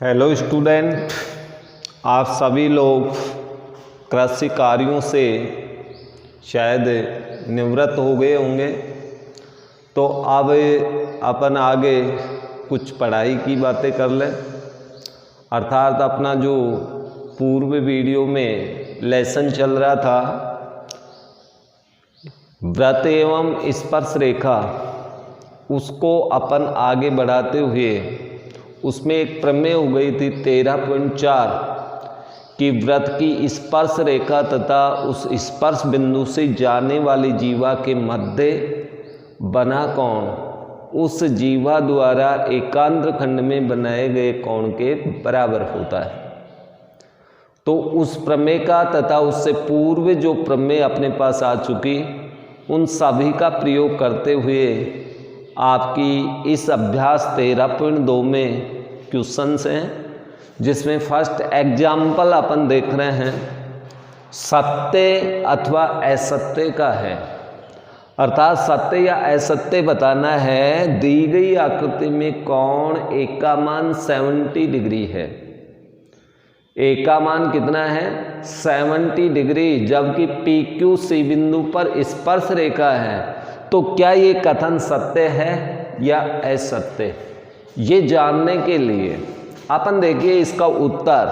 Hello student, आप सभी लोग कृषि कार्यों से शायद निवृत्त हो गए होंगे। तो अब अपन आगे कुछ पढ़ाई की बातें कर लें। अर्थात अपना जो पूर्व वीडियो में लेसन चल रहा था व्रत एवं स्पर्श रेखा, उसको अपन आगे बढ़ाते हुए उसमें एक प्रमेय हो गई थी 13.4 कि व्रत की स्पर्श रेखा तथा उस स्पर्श बिंदु से जाने वाली जीवा के मध्य बना कोण उस जीवा द्वारा एकांत्र खंड में बनाए गए कोण के बराबर होता है। तो उस प्रमेय का तथा उससे पूर्व जो प्रमेय अपने पास आ चुकी, उन सभी का प्रयोग करते हुए आपकी इस अभ्यास 13.2 में क्वेश्चंस हैं, जिसमें फर्स्ट एग्जाम्पल अपन देख रहे हैं सत्य अथवा असत्य का है। अर्थात सत्य या असत्य बताना है। दी गई आकृति में कोण ए का मान 70 डिग्री है। ए का मान कितना है? 70 डिग्री, जबकि पी क्यू सी बिंदु पर स्पर्श रेखा है। तो क्या ये कथन सत्य है या असत्य? ये जानने के लिए अपन देखिए इसका उत्तर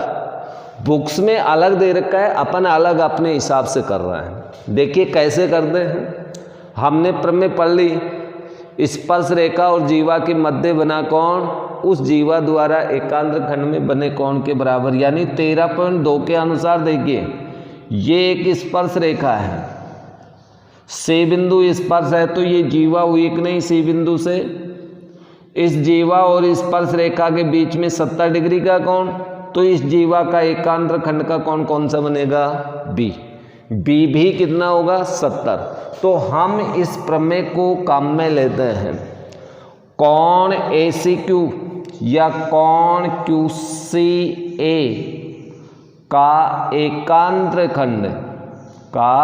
बुक्स में अलग दे रखा है, अपन अलग अपने हिसाब से कर रहे हैं। देखिए कैसे करते हैं। हमने प्रमेय पढ़ ली, स्पर्श रेखा और जीवा के मध्य बना कोण उस जीवा द्वारा एकांत्र खंड में बने कोण के बराबर, यानी 13.2 के अनुसार देखिए ये एक स्पर्श रेखा है, सी बिंदु स्पर्श है, तो ये जीवा हुई कि नहीं सी बिंदु से। इस जीवा और स्पर्श रेखा के बीच में 70 डिग्री का कोण, तो इस जीवा का एकांत्र खंड का कोण कौन सा बनेगा? बी। बी भी कितना होगा? 70। तो हम इस प्रमेय को काम में लेते हैं। कोण ए सी क्यू या कोण क्यू सी ए का एकांत्र खंड का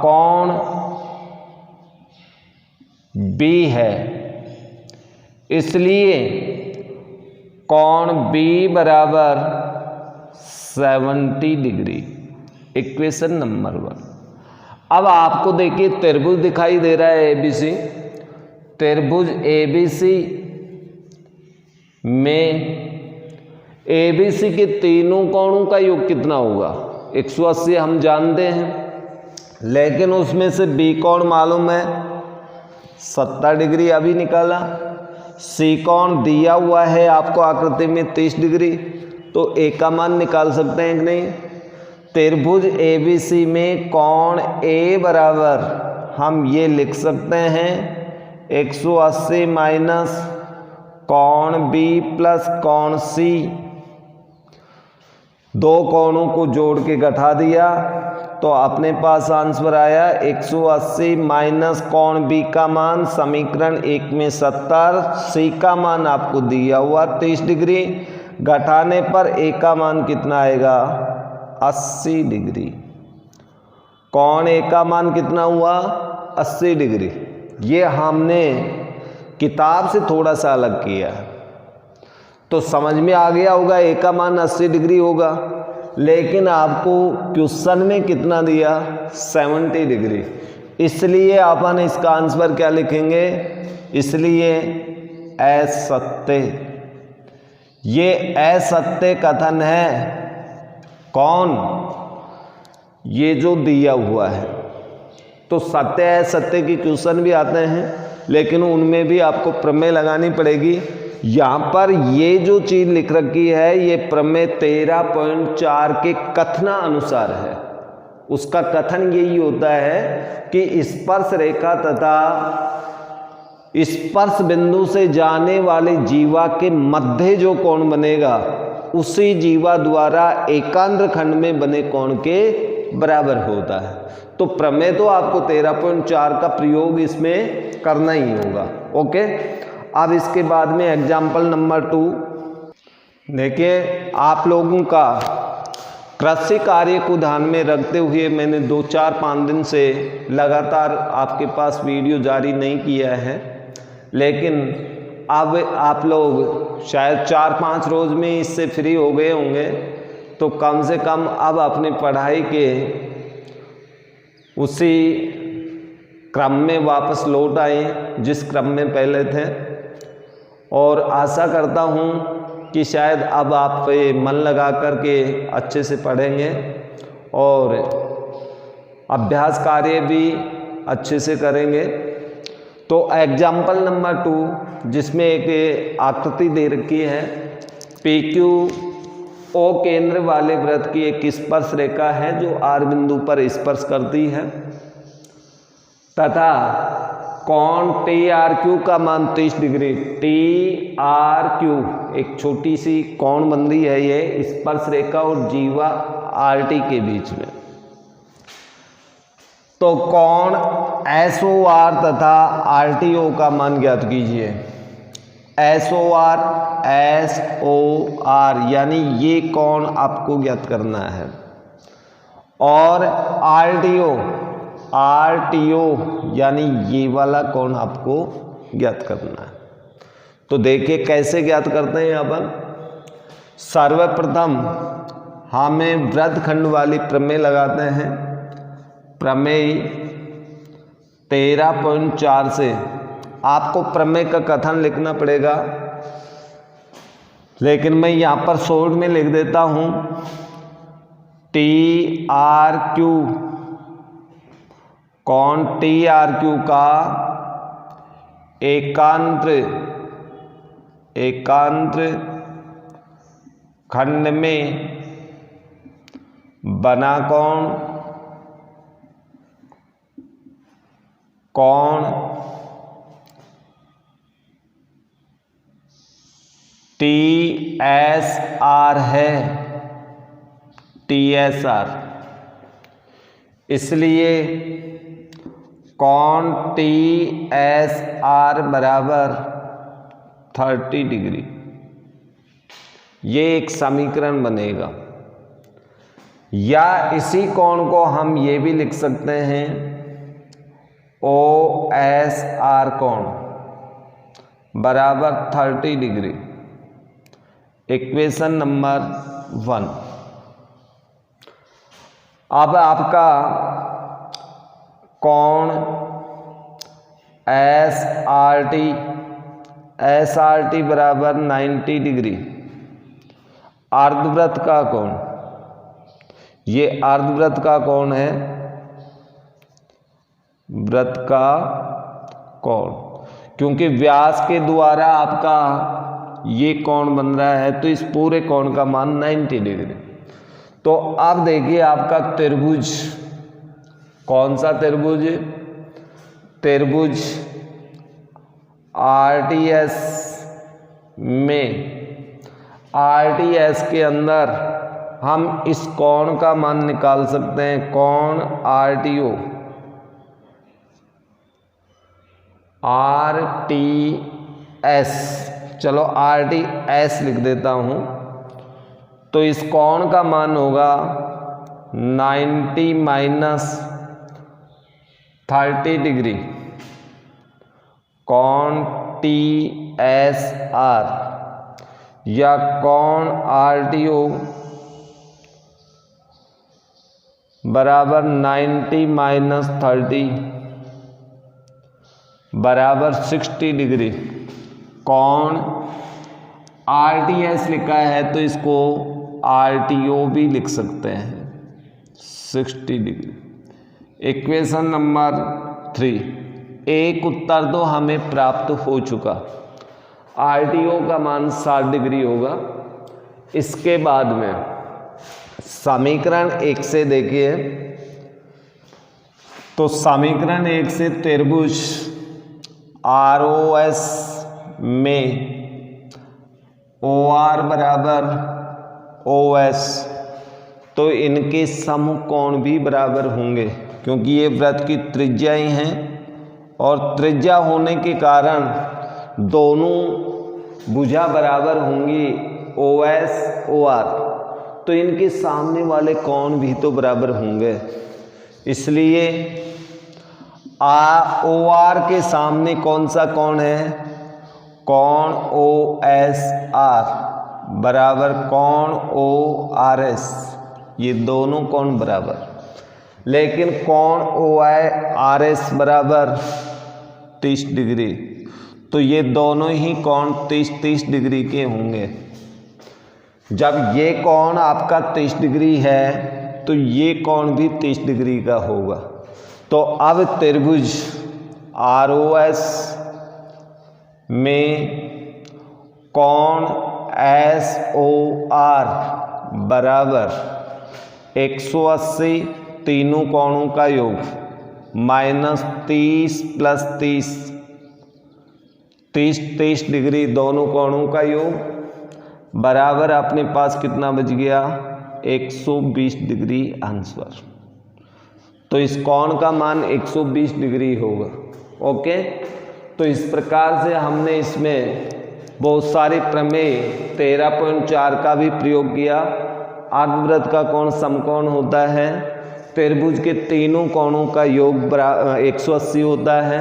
कोण बी है, इसलिए कोण बी बराबर 70 डिग्री। Equation number 1। अब आपको देखिए त्रिभुज दिखाई दे रहा है एबीसी। त्रिभुज एबीसी में एबीसी के तीनों कोणों का योग कितना होगा? 180 हम जानते हैं, लेकिन उसमें से बी कोण मालूम है 70 डिग्री अभी निकाला। सी कोण दिया हुआ है आपको आकृति में 30 डिग्री, तो ए का मान निकाल सकते हैं कि नहीं? त्रिभुज एबीसी में कोण ए बराबर हम ये लिख सकते हैं 180 माइनस कोण बी प्लस कोण सी। दो कोणों को जोड़ के घटा दिया तो अपने पास आंसर आया 180 माइनस कोण बी का मान समीकरण 1 में 70, सी का मान आपको दिया हुआ 30 डिग्री, घटाने पर ए का मान कितना आएगा? 80 डिग्री। कोण ए का मान कितना हुआ? 80 डिग्री। ये हमने किताब से थोड़ा सा अलग किया, तो समझ में आ गया होगा ए का मान 80 डिग्री होगा। लेकिन आपको क्वेश्चन में कितना दिया? 70 डिग्री। इसलिए अपन इसका आंसर क्या लिखेंगे? इसलिए असत्य। ये असत्य कथन है। कौन? ये जो दिया हुआ है। तो सत्य असत्य की क्वेश्चन भी आते हैं, लेकिन उनमें भी आपको प्रमेय लगानी पड़ेगी। यहाँ पर ये जो चीज लिख रखी है ये प्रमेय 13.4 के कथना अनुसार है। उसका कथन यही होता है कि स्पर्श रेखा तथा स्पर्श बिंदु से जाने वाले जीवा के मध्य जो कोण बनेगा उसी जीवा द्वारा एकांत्र खंड में बने कोण के बराबर होता है। तो प्रमेय तो आपको 13.4 का प्रयोग इसमें करना ही होगा। ओके, अब इसके बाद में एग्जाम्पल नंबर 2 देखिए। आप लोगों का कृषि कार्य को ध्यान में रखते हुए मैंने 2-4-5 दिन से लगातार आपके पास वीडियो जारी नहीं किया है, लेकिन अब आप लोग शायद 4-5 रोज़ में इससे फ्री हो गए होंगे, तो कम से कम अब अपनी पढ़ाई के उसी क्रम में वापस लौट आए जिस क्रम में पहले थे। और आशा करता हूँ कि शायद अब आप मन लगा कर के अच्छे से पढ़ेंगे और अभ्यास कार्य भी अच्छे से करेंगे। तो एग्जाम्पल नंबर 2, जिसमें एक आकृति दे रखी है, PQ O केंद्र वाले वृत्त की एक स्पर्श रेखा है जो R बिंदु पर स्पर्श करती है तथा कोण TRQ का मान 30 डिग्री। TRQ एक छोटी सी कोण बंदी है ये स्पर्श रेखा और जीवा RT के बीच में। तो कोण SOR तथा RTO का मान ज्ञात कीजिए। SOR यानी ये कोण आपको ज्ञात करना है और RTO यानी ये वाला कोण आपको ज्ञात करना है। तो देखिए कैसे ज्ञात करते हैं। अपन सर्वप्रथम हमें वृत्तखंड वाली प्रमेय लगाते हैं। प्रमेय 13.4 से आपको प्रमेय का कथन लिखना पड़ेगा, लेकिन मैं यहाँ पर शॉर्ट में लिख देता हूँ। TRQ कोण TRQ का एकांत्र खंड में बना कोण TSR है। TSR इसलिए कोण TSR बराबर 30 डिग्री। ये एक समीकरण बनेगा। या इसी कोण को हम ये भी लिख सकते हैं OSR कोण बराबर 30 डिग्री। Equation number 1। अब आपका कोण SRT बराबर 90 डिग्री। अर्धवृत्त का कोण, ये अर्धवृत्त का कोण है, वृत्त का कोण, क्योंकि व्यास के द्वारा आपका ये कोण बन रहा है तो इस पूरे कोण का मान 90 डिग्री। तो अब देखिए आपका त्रिभुज, कौन सा त्रिभुज? त्रिभुज RTS में, RTS के अंदर हम इस कोण का मान निकाल सकते हैं। कोण RTO, RTS, चलो RTS लिख देता हूं। तो इस कोण का मान होगा 90 माइनस 30 डिग्री। कोण TSR या कोण RTO बराबर 90 माइनस 30 बराबर 60 डिग्री। कोण RTS लिखा है तो इसको RTO भी लिख सकते हैं, 60 डिग्री। Equation number 3। एक उत्तर तो हमें प्राप्त हो चुका। RTO का मान 60 डिग्री होगा। इसके बाद में समीकरण 1 से देखिए, तो समीकरण 1 से त्रिभुज ROS में OR बराबर OS, तो इनके समकोण भी बराबर होंगे क्योंकि ये वृत्त की त्रिज्याएं हैं और त्रिज्या होने के कारण दोनों भुजा बराबर होंगी OS OR। तो इनके सामने वाले कोण भी तो बराबर होंगे, इसलिए ओ आर के सामने कौन सा कोण है, कोण ओ एस आर बराबर कोण ओ आर एस, ये दोनों कोण बराबर। लेकिन कोण ओ आई आर एस बराबर 30 डिग्री, तो ये दोनों ही कोण 30 डिग्री के होंगे। जब ये कोण आपका 30 डिग्री है तो ये कोण भी 30 डिग्री का होगा। तो अब त्रिभुज आर ओ एस में कोण एस ओ आर बराबर 180 तीनों कोणों का योग माइनस 30 प्लस 30 डिग्री दोनों कोणों का योग बराबर अपने पास कितना बच गया, 120 डिग्री आंसर। तो इस कोण का मान 120 डिग्री होगा। ओके, तो इस प्रकार से हमने इसमें बहुत सारे प्रमेय 13.4 का भी प्रयोग किया। अर्धवृत्त का कोण समकोण होता है, त्रिभुज के तीनों कोणों का योग 180 होता है,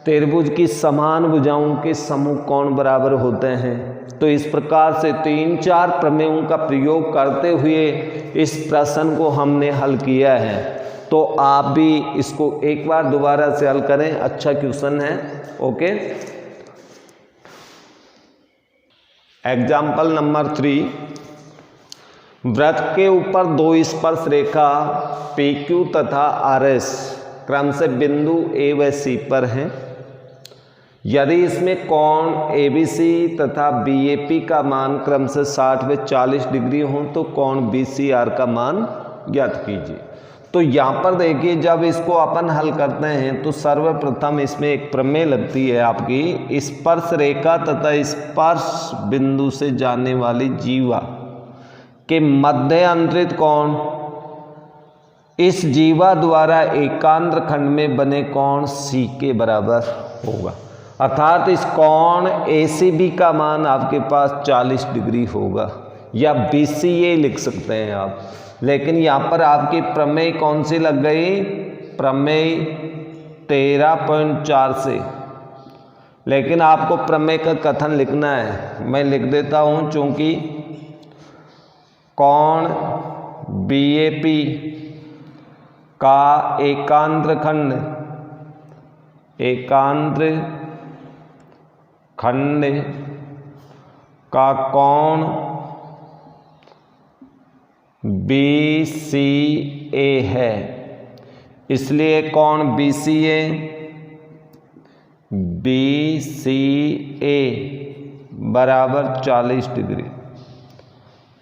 त्रिभुज की समान भुजाओं के समूह कोण बराबर होते हैं। तो इस प्रकार से 3-4 प्रमेयों का प्रयोग करते हुए इस प्रश्न को हमने हल किया है। तो आप भी इसको एक बार दोबारा से हल करें, अच्छा क्वेश्चन है। ओके, एग्जाम्पल नंबर 3, वृत्त के ऊपर दो स्पर्श रेखा PQ तथा RS क्रम से बिंदु A व C पर हैं। यदि इसमें कोण ABC तथा BAP का मान क्रम से 60 व 40 डिग्री हो तो कोण BCR का मान ज्ञात कीजिए। तो यहाँ पर देखिए, जब इसको अपन हल करते हैं तो सर्वप्रथम इसमें एक प्रमेय लगती है आपकी, स्पर्श रेखा तथा स्पर्श बिंदु से जाने वाली जीवा के मध्य अंतरित कोण इस जीवा द्वारा एकांत्र खंड में बने कोण C के बराबर होगा। अर्थात इस कोण ACB का मान आपके पास 40 डिग्री होगा, या BCA लिख सकते हैं आप। लेकिन यहाँ पर आपकी प्रमेय कौन सी लग गई, प्रमेय 13.4 से। लेकिन आपको प्रमेय का कथन लिखना है, मैं लिख देता हूँ, चूंकि कोण BAP का एकांत्र खंड का कोण BCA है, इसलिए कोण BCA बराबर 40 डिग्री,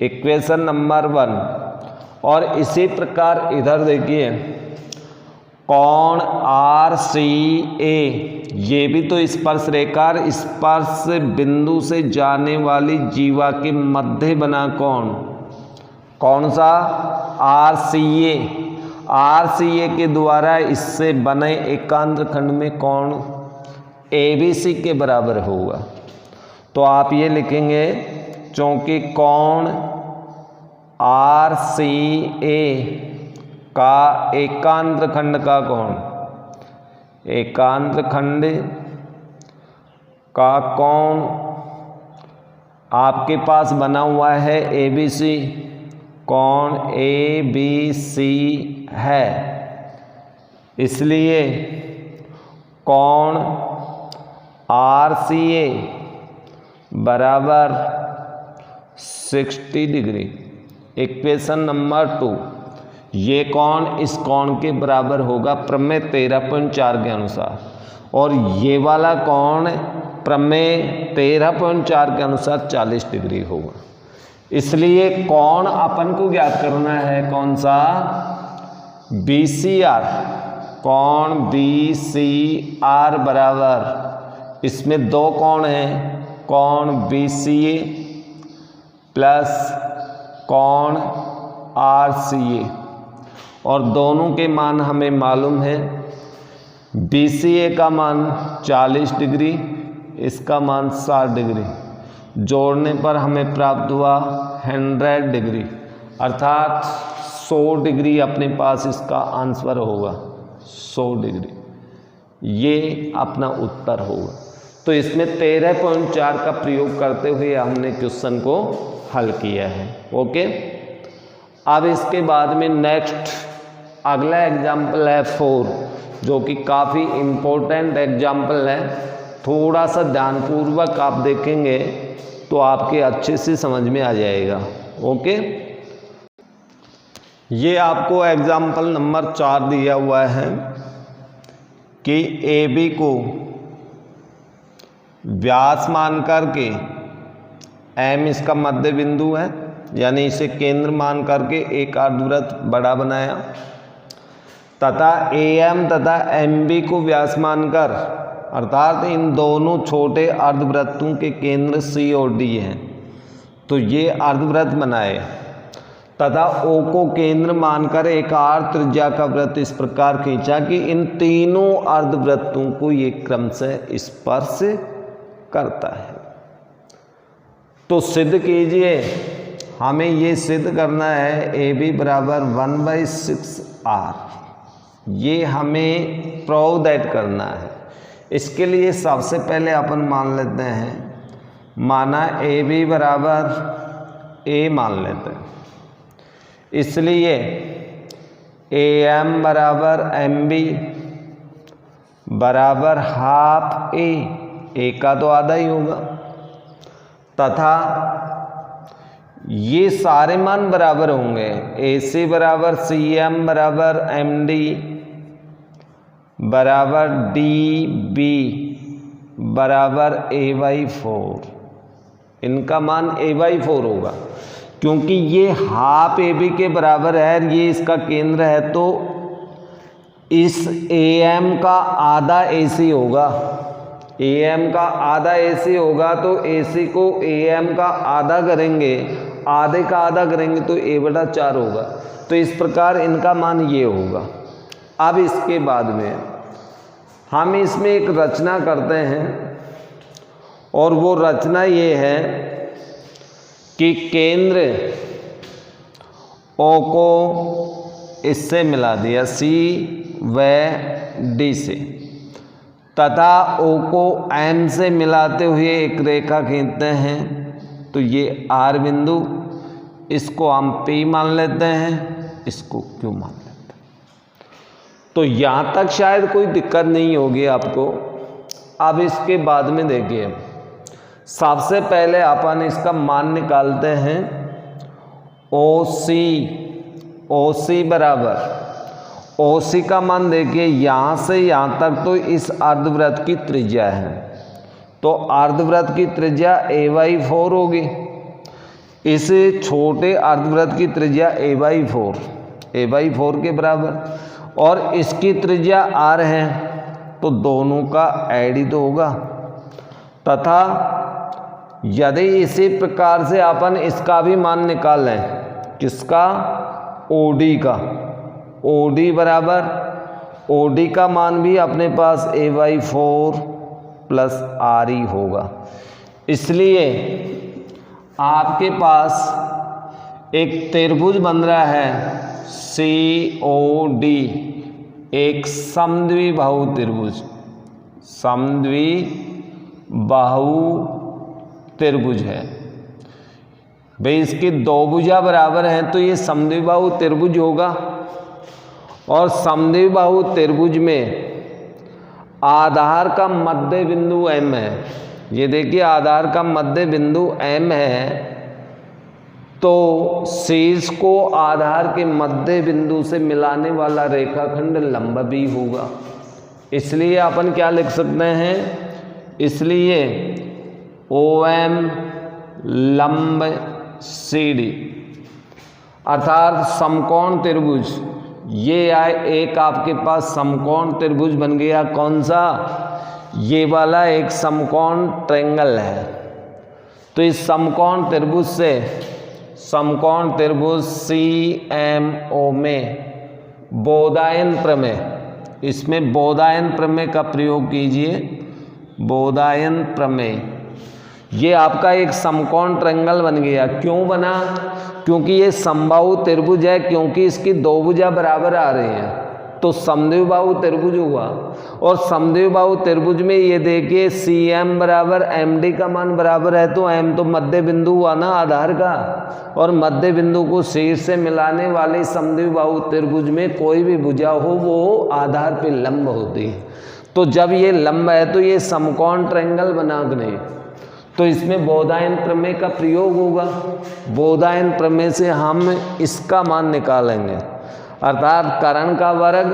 इक्वेशन नंबर 1। और इसी प्रकार इधर देखिए, कोण RCA, ये भी तो स्पर्श रेखा, स्पर्श बिंदु से जाने वाली जीवा के मध्य बना कोण, कौन सा, RCA के द्वारा इससे बने एकांत्र खंड में कोण ABC के बराबर होगा। तो आप ये लिखेंगे, चूंकि कोण RCA का एकांत्र खंड का कोण, एकांत्र खंड का कोण आपके पास बना हुआ है ABC, कोण ABC है, इसलिए कोण RCA बराबर 60 डिग्री। इक्वेशन नंबर 2, ये कोण इस कोण के बराबर होगा प्रमेय 13.4 के अनुसार, और ये वाला कोण प्रमेय 13.4 के अनुसार 40 डिग्री होगा। इसलिए कोण अपन को ज्ञात करना है, कौन सा, BCR, कोण BCR बराबर, इसमें दो कोण हैं, कोण BCA प्लस कोण RCA, और दोनों के मान हमें मालूम है। BCA का मान 40 डिग्री, इसका मान 60 डिग्री, जोड़ने पर हमें प्राप्त हुआ 100 डिग्री। अर्थात 100 डिग्री अपने पास इसका आंसर होगा, 100 डिग्री ये अपना उत्तर होगा। तो इसमें 13.4 का प्रयोग करते हुए हमने क्वेश्चन को हल किया है। ओके, अब इसके बाद में नेक्स्ट अगला एग्जाम्पल है 4, जो कि काफ़ी इम्पोर्टेंट एग्जाम्पल है। थोड़ा सा ध्यानपूर्वक आप देखेंगे तो आपके अच्छे से समझ में आ जाएगा। ओके, ये आपको एग्जाम्पल नंबर 4 दिया हुआ है कि ए बी को व्यास मान करके एम इसका मध्य बिंदु है, यानी इसे केंद्र मान करके एक अर्धवृत्त बड़ा बनाया, तथा ए एम तथा एम बी को व्यास मानकर, अर्थात इन दोनों छोटे अर्धवृत्तों के केंद्र सी और डी हैं, तो ये अर्धवृत्त बनाए, तथा ओ को केंद्र मानकर एक आर्क त्रिज्या का वृत्त इस प्रकार खींचा कि इन तीनों अर्धवृत्तों को ये क्रमशः स्पर्श करता है। तो सिद्ध कीजिए, हमें ये सिद्ध करना है ए बी बराबर 1/6R, ये हमें प्रूव दैट करना है। इसके लिए सबसे पहले अपन मान लेते हैं, माना ए बी बराबर ए मान लेते हैं, इसलिए ए एम बराबर एम बी बराबर हाफ ए का तो आधा ही होगा, तथा ये सारे मान बराबर होंगे, ए सी बराबर सी एम बराबर एम डी बराबर डी बी बराबर A/4, इनका मान A/4 होगा, क्योंकि ये हाफ ए बी के बराबर है, ये इसका केंद्र है, तो इस ए एम का आधा ए सी होगा, ए एम का आधा ए सी होगा, तो ए सी को ए एम का आधा करेंगे, आधे का आधा करेंगे तो A/4 होगा। तो इस प्रकार इनका मान ये होगा। अब इसके बाद में हम इसमें एक रचना करते हैं, और वो रचना ये है कि केंद्र ओ को इससे मिला दिया सी व डी से, तथा ओ को एम से मिलाते हुए एक रेखा खींचते हैं, तो ये आर बिंदु, इसको हम पी मान लेते हैं, इसको क्यू मान लेते हैं। तो यहाँ तक शायद कोई दिक्कत नहीं होगी आपको। अब इसके बाद में देखिए, सबसे पहले अपन इसका मान निकालते हैं, ओ सी बराबर, ओ सी का मान देखिए यहाँ से यहाँ तक तो इस अर्धवृत्त की त्रिज्या है, तो अर्धवृत्त की त्रिज्या A/4 होगी, इस छोटे अर्धवृत्त की त्रिज्या A/4 के बराबर, और इसकी त्रिज्या R है, तो दोनों का ऐड ही तो होगा। तथा यदि इसी प्रकार से अपन इसका भी मान निकाल लें, किसका, OD का, OD बराबर, OD का मान भी अपने पास A/4 प्लस R ही होगा। इसलिए आपके पास एक त्रिभुज बन रहा है COD, एक समद्विबाहु त्रिभुज, समद्विबाहु त्रिभुज है भाई। इसकी दो भुजा बराबर हैं, तो ये समद्विबाहु त्रिभुज होगा, और समद्विबाहु त्रिभुज में आधार का मध्य बिंदु M है। ये देखिए आधार का मध्य बिंदु M है, तो शीर्ष को आधार के मध्य बिंदु से मिलाने वाला रेखाखंड लंब भी होगा। इसलिए अपन क्या लिख सकते हैं, इसलिए OM लंब CD, अर्थात समकोण त्रिभुज, ये आए एक आपके पास समकोण त्रिभुज बन गया। कौन सा, ये वाला एक समकोण ट्रायंगल है। तो इस समकोण त्रिभुज से, समकोण त्रिभुज CMO में बोधायन प्रमेय, इसमें बोधायन प्रमेय का प्रयोग कीजिए। बोधायन प्रमेय ये आपका एक समकोण ट्रायंगल बन गया। क्यों बना? क्योंकि ये समबाहु त्रिभुज है, क्योंकि इसकी दो भुजा बराबर आ रही हैं, तो समद्विबाहु त्रिभुज हुआ। और समद्विबाहु त्रिभुज में ये देखिए CM बराबर MD का मान बराबर है, तो M तो मध्य बिंदु हुआ ना आधार का, और मध्य बिंदु को शीर्ष से मिलाने वाले समद्विबाहु त्रिभुज में कोई भी भुजा हो वो आधार पे लंब होती है। तो जब ये लंब है तो ये समकोण ट्रायंगल बना कि नहीं, तो इसमें बोधायन प्रमेय का प्रयोग होगा। बोधायन प्रमेय से हम इसका मान निकालेंगे, अर्थात कर्ण का वर्ग,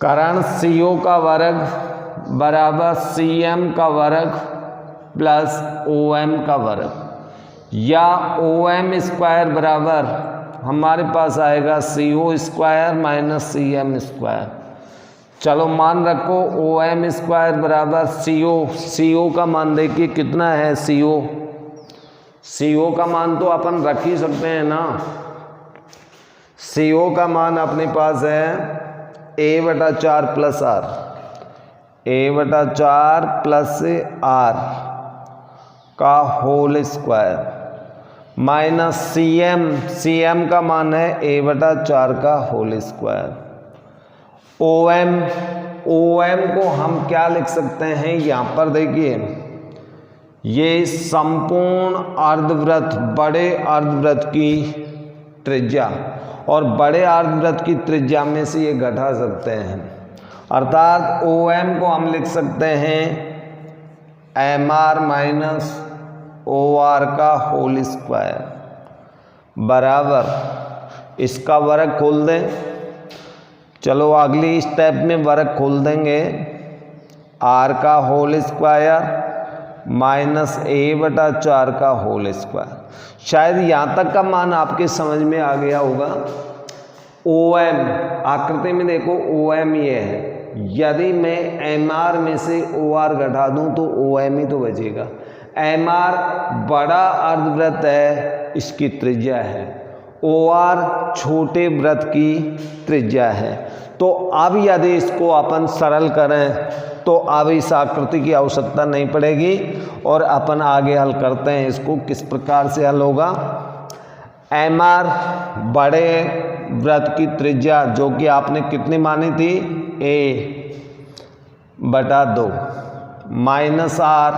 कर्ण CO का वर्ग बराबर CM का वर्ग प्लस OM का वर्ग, या OM स्क्वायर बराबर हमारे पास आएगा CO square minus CM square. चलो मान रखो OM स्क्वायर बराबर CO का मान देखिए कितना है। CO का मान तो अपन रख ही सकते हैं ना। CO का मान अपने पास है A/4 plus R, A/4 plus R का होल स्क्वायर माइनस CM का मान है A/4 का होल स्क्वायर। OM को हम क्या लिख सकते हैं, यहाँ पर देखिए ये संपूर्ण अर्धवृत्त, बड़े अर्धवृत्त की त्रिज्या, और बड़े अर्धवृत्त की त्रिज्या में से ये घटा सकते हैं, अर्थात OM को हम लिख सकते हैं MR माइनस OR का होल स्क्वायर बराबर, इसका वर्ग खोल दें। चलो अगली स्टेप में वर्ग खोल देंगे, R का होल स्क्वायर माइनस A/4 का होल स्क्वायर। शायद यहाँ तक का मान आपके समझ में आ गया होगा। OM आकृति में देखो OM ये है, यदि मैं MR में से OR घटा दूं तो OM ही तो बचेगा। MR बड़ा अर्धवृत्त है, इसकी त्रिज्या है, OR छोटे वृत्त की त्रिज्या है। तो अब यदि इसको अपन सरल करें तो अब इस आकृति की आवश्यकता नहीं पड़ेगी, और अपन आगे हल करते हैं। इसको किस प्रकार से हल होगा, MR बड़े वृत्त की त्रिज्या जो कि आपने कितनी मानी थी A/2 माइनस R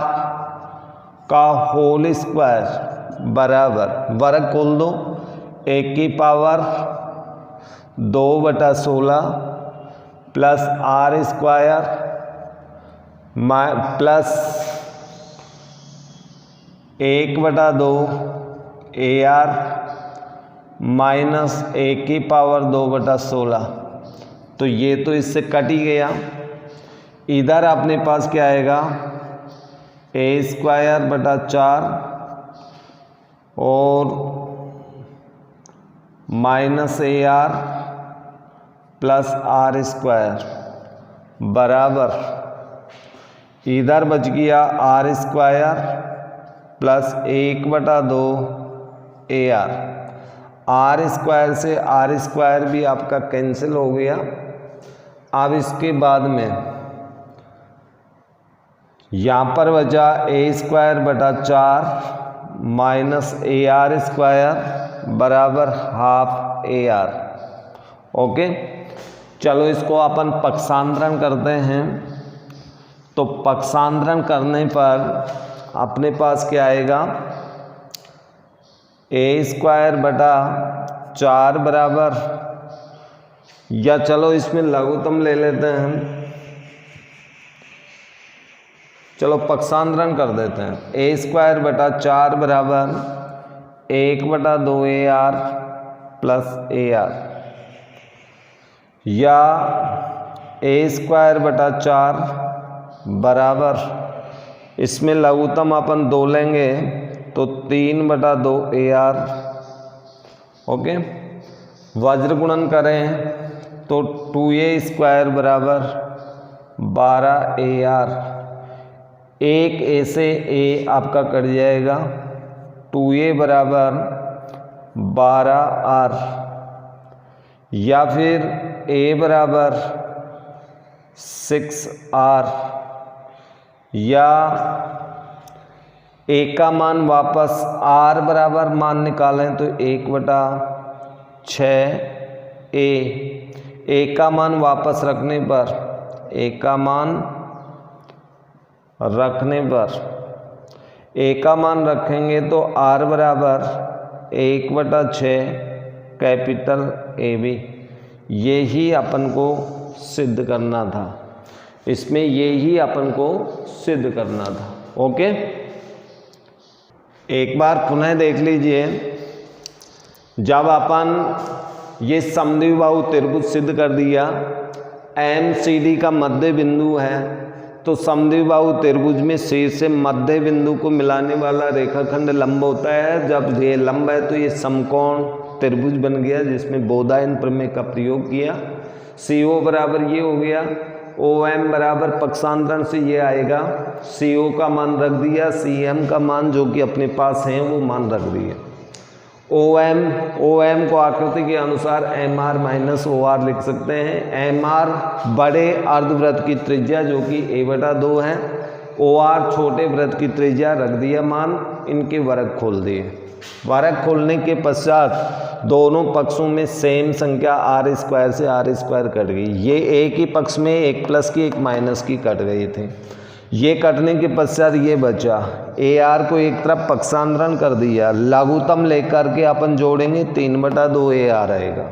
का होल स्क्वायर बराबर, वर्ग खोल दो, 1 की power 2/16 plus R square plus 1/2 AR minus 1 की पावर 2/16। तो ये तो इससे कट ही गया। इधर अपने पास क्या आएगा, A²/4 और माइनस AR प्लस R² बराबर, इधर बच गया R² प्लस 1/2 AR। R² से R² भी आपका कैंसिल हो गया। अब इसके बाद में यहाँ पर बचा A²/4 माइनस AR² बराबर हाफ AR। ओके, चलो इसको अपन पक्षांतरण करते हैं। तो पक्षांतरण करने पर अपने पास क्या आएगा, A²/4 बराबर, या चलो इसमें लघुत्तम ले लेते हैं हम, चलो पक्षांतरण कर देते हैं। A²/4 बराबर 1/2 AR प्लस AR, या A²/4 बराबर, इसमें लघुत्तम अपन 2 लेंगे तो 3/2 AR। ओके, वज्र गुणन करें तो 2A² बराबर 12 AR। एक A से A आपका कट जाएगा, 2A बराबर 12 R, या फिर A बराबर 6 R, या ए का मान वापस आर बराबर मान निकालें तो 1/6 ए का मान वापस रखने पर ए का मान रखेंगे तो आर बराबर 1/6 कैपिटल ए बी। यही अपन को सिद्ध करना था, इसमें यही अपन को सिद्ध करना था। ओके, एक बार पुनः देख लीजिए। जब अपन ये समद्विबाहु त्रिभुज सिद्ध कर दिया, एम सी डी का मध्य बिंदु है, तो समद्विबाहु त्रिभुज में सी से मध्य बिंदु को मिलाने वाला रेखाखंड लंब होता है। जब ये लंब है तो ये समकोण त्रिभुज बन गया, जिसमें बोधायन प्रमेय का प्रयोग किया। सी ओ बराबर ये हो गया, ओ एम बराबर पक्षांतरण से ये आएगा, सी ओ का मान रख दिया, सी एम का मान जो कि अपने पास है वो मान रख दिया। ओ एम को आकृति के अनुसार M R minus O R लिख सकते हैं। एम आर बड़े अर्धवृत्त की त्रिज्या जो कि a/2 है, ओ आर छोटे वृत्त की त्रिज्या रख दिया मान, इनके वर्ग खोल दिए। वर्ग खोलने के पश्चात दोनों पक्षों में सेम संख्या r² से r² कट गई। ये एक ही पक्ष में एक प्लस की एक माइनस की कट गई थी। ये कटने के पश्चात ये बचा, ए आर को एक तरफ पक्षांतरण कर दिया, लघुत्तम लेकर के अपन जोड़ेंगे 3/2 ए आर आएगा।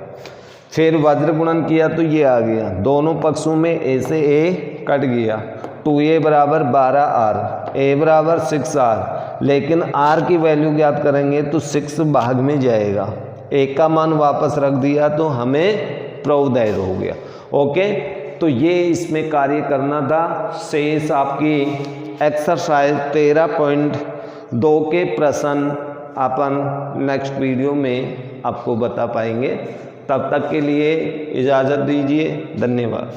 फिर वज्र गुणन किया तो ये आ गया, दोनों पक्षों में ए से ए कट गया, 2a बराबर 12r, a बराबर 6r। लेकिन r की वैल्यू ज्ञात करेंगे तो 6 भाग में जाएगा, a का मान वापस रख दिया तो हमें प्रोउदय हो गया। ओके, तो ये इसमें कार्य करना था। शेष आपकी एक्सरसाइज 13.2 के प्रश्न अपन नेक्स्ट वीडियो में आपको बता पाएंगे। तब तक के लिए इजाज़त दीजिए, धन्यवाद।